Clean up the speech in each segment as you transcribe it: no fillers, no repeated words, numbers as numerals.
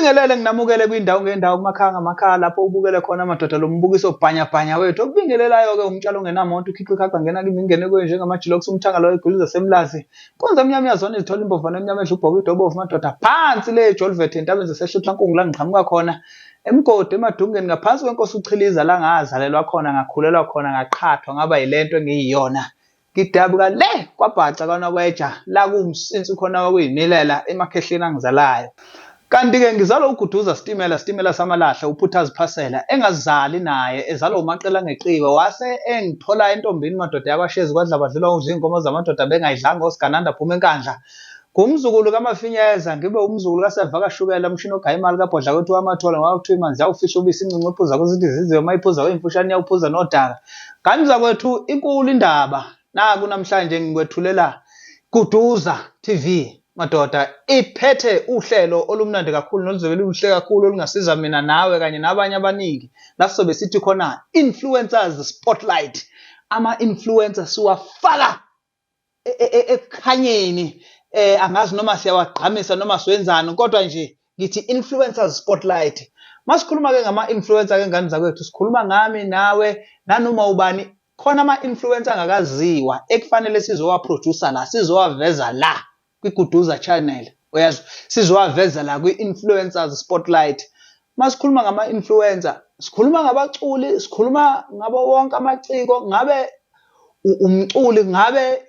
Ukubingelele nginamukele kwindawo ngendawo kumakhaya lapho ubukele khona amadoda lo mbukiso bhanya wethu. Okubingelelayo ke umtshalo ongenamonto ukhipha ikhaka ngena kimi ngene kuye njengamajilox umthangalo weguluza semlazi. Konza mnyama yazona izithola imbovana emnyama edla ubhobo idobovu madoda phansi le Jolvet entabeni zaseshutlankungu la ngiqhamuka khona. Emgodi emadungeni ngaphansi kwenkosi uChiliza la ngazalelwa khona ngakhulelwa khona ngaqhathwa ngaba yilento engiyiyona. Ngidabuka le kwabhaca kaNokweja la kumsinsi khona kwakuyimilela emakhehleni angizalayo. Kanti-ke ngizalwa uGuduza Stimela Samalahle uPhuthazi Phasela engazali naye ezalwa umaqela ngeqiwe wase engithola entombini madoda yakwaShezi kwadla badlulwa uzinkomo zamadoda bengayidlanga oSigananda phuma enkandla. Ngumzukulu kaMafinyeza ngibe umzukulu kaSevaka Shukela umshini ogaya imali kabhodla kwethu wamathola ngawakuthiwa imanzi yawufisha ubisi incinci ephuza kuzithi iziziwe mayiphuza kwemfushane yawuphuza nodaka. Kanza kwethu inkulu indaba naku namhlanje ngikwethulela Guduza TV. Madoda iphethe uhlelo olumnandi kakhulu noluzovela luhle kakhulu olungasiza mina nawe kanye nabanye abaningi. La sizobe sithi khona influencers spotlight. Ama-influencers siwafaka ekhanyeni angazi noma siyawagqamisa noma siwenzani kodwa nje ngithi influencers spotlight. Masikhuluma ke ngama-influencer ke ngani zakwethu sikhuluma ngami nawe nanoma ubani khona ama-influencer angakaziwa ekufanele sizowaproducer la sizowaveza la kwiGuduza channel uyazwa sizowaveza la kwi-influencers spotlight. Masikhuluma ngama-influencer sikhuluma ngabaculi sikhuluma ngabo wonke amaciko ngabe umculi ngabe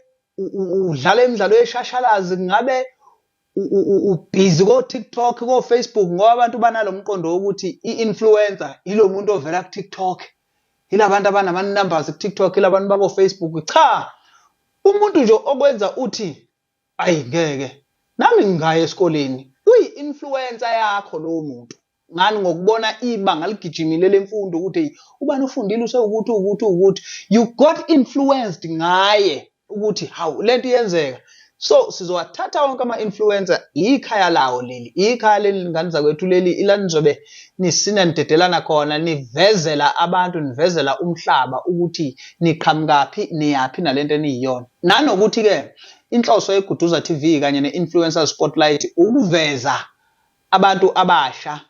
udlala imidlalo yeshashalazi ngabe ubhizi ko TikTok ko Facebook ngoba abantu banalo mqondo wokuthi i-influencer ilo muntu ovela ku TikTok ilabantu abanama numbers ku TikTok ilabantu bako Facebook. Cha, umuntu nje okwenza uthi ayi ngeke nami ngingaya esikoleni uyi-influencer yakho lowo muntu ngani ngokubona ibanga ligijimile lemfundo ukuthi ubani ufundile usewukuthi you got influenced ngaye ukuthi hawu lento iyenzeka. So sizowathatha wonke ama-influencer ikhaya lawo leli ikhaya leli ngani zakwethu leli ilanizobe nisinanidedelana khona nivezela abantu nivezela umhlaba ukuthi niqhamukaphi niyaphi nalento eniyiyona. Nanokuthi ke inhloso yeGuduza TV kanye ne-influencer spotlight ukuveza abantu abasha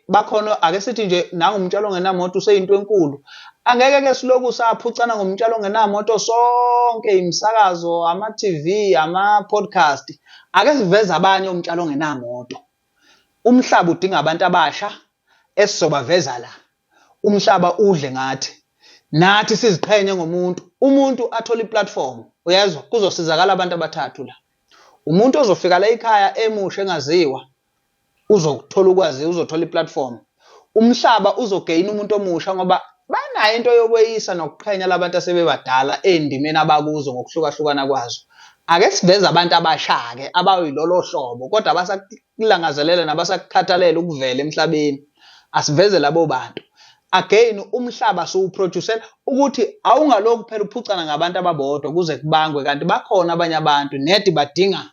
bakhona ake sithi nje nangumtshalo ongenamoto useyinto enkulu. Angeke ke siloku saphucana ngomtshalo ongenamoto sonke imisakazo ama-TV ama-podcast ake siveze abanye umtshalo ongenamoto. Umhlaba udinga abantu abasha esizobaveza la. Umhlaba udle nathi siziqhenye ngomuntu umuntu athola iplatform uyezwa kuzosizakala abantu abathathu la. Umuntu ozofika la ekhaya emusha engaziwa uzokuthola ukwazi uzothola iplatform. Umhlaba uzogain umuntu omusha ngoba banayo into yokweyisa nokuqhenya labantu asebebadala endimeni abakuzo ngokuhlukahlukana kwazo. Ake siveze abantu abasha ke abayilolo hlobo kodwa abasakulangazelela nabasakukhathalela ukuvela emhlabeni. Asiveze labo bantu. Again umhlaba siwuproducer ukuthi awungaloku phela uphucana ngabantu ababodwa kuze kubangwe kanti bakhona abanye abantu nedi badinga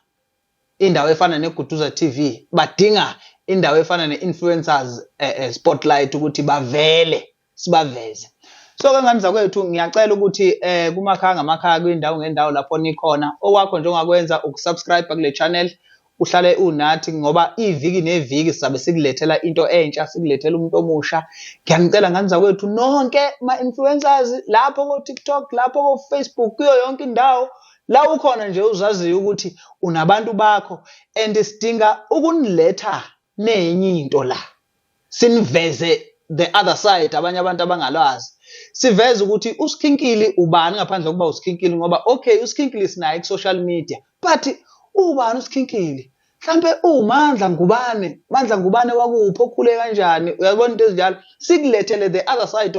indawo efana neGuduza TV badinga indawo efana ne-influencers spotlight ukuthi bavele sibaveze. So kangani zakwethu ngiyacela ukuthi kumakhaya kwindawo ngendawo lapho nikhona okwakho nje ongakwenza ukusubscribe kule channel uhlale unathi ngoba iviki neviki sizabe sikulethela into entsha sikulethela umuntu omusha. Ngiyanicela ngani zakwethu nonke ma-influencers lapho ko TikTok lapho ko Facebook kuyo yonke indawo la ukhona nje uzaziyo ukuthi unabantu bakho and sidinga ukuniletha nenye into la siniveze the other side abanye abantu abangalwazi. Siveze ukuthi uSkhinkili ubani ngaphandle kokuba uSkhinkili ngoba okay uSkhinkili sinaye ku social media but ubani uSkhinkili mhlambe uMandla Ngubane wakuphi okhule kanjani uyabona into ezinjalo sikulethele the other side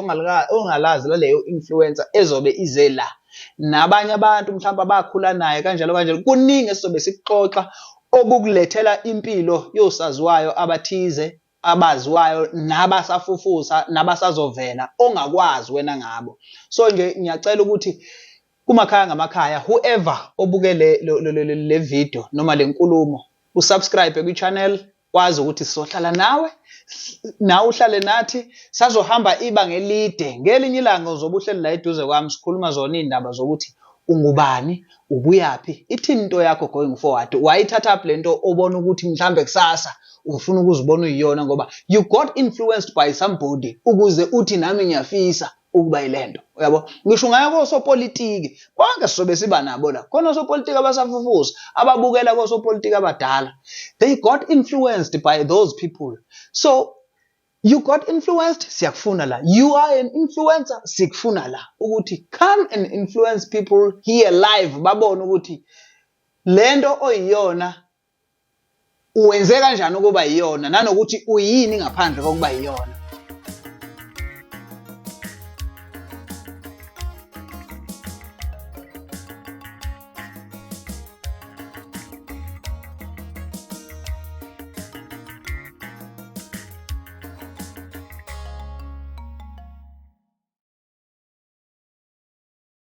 ongalazi laleyo influencer ezobe ize la nabanye abantu mhlawumbe abakhula naye kanjalo kuningi esizobe sikuxoxa okukulethela impilo yosaziwayo abathize abaziwayo nabasafufusa nabasazovela ongakwazi wena ngabo. So nje ngiyacela ukuthi kumakhaya whoever obuke le video noma le nkulumo usubscribe kwi-channel wazi ukuthi sizohlala nawe uhlale nathi sazohamba ibanga elide ngelinye ilanga uzobe uhleli la eduze kwami sikhuluma zona indaba zokuthi ungubani, ubuyaphi, ithini into yakho going forward. Wayithatha up lento obona ukuthi mhlambe kusasa ufuna ukuzibona uyiyona ngoba you got influenced by somebody ukuze uthi nami ngiyafisa ukuba yilento. Uyabo? Ngisho ngayo kosopolitiki, bonke sizobe siba nabo la. Khona osopolitiki abasafufusa, ababukela kosopolitiki abadala. They got influenced by those people. So you got influenced, siyakufuna la. You are an influencer, sikufuna la. Ukuthi come and influence people here live, babone ukuthi lento oyiyona uwenze kanjani ukuba yiyona, nanokuthi uyini ngaphandle kokuba yiyona.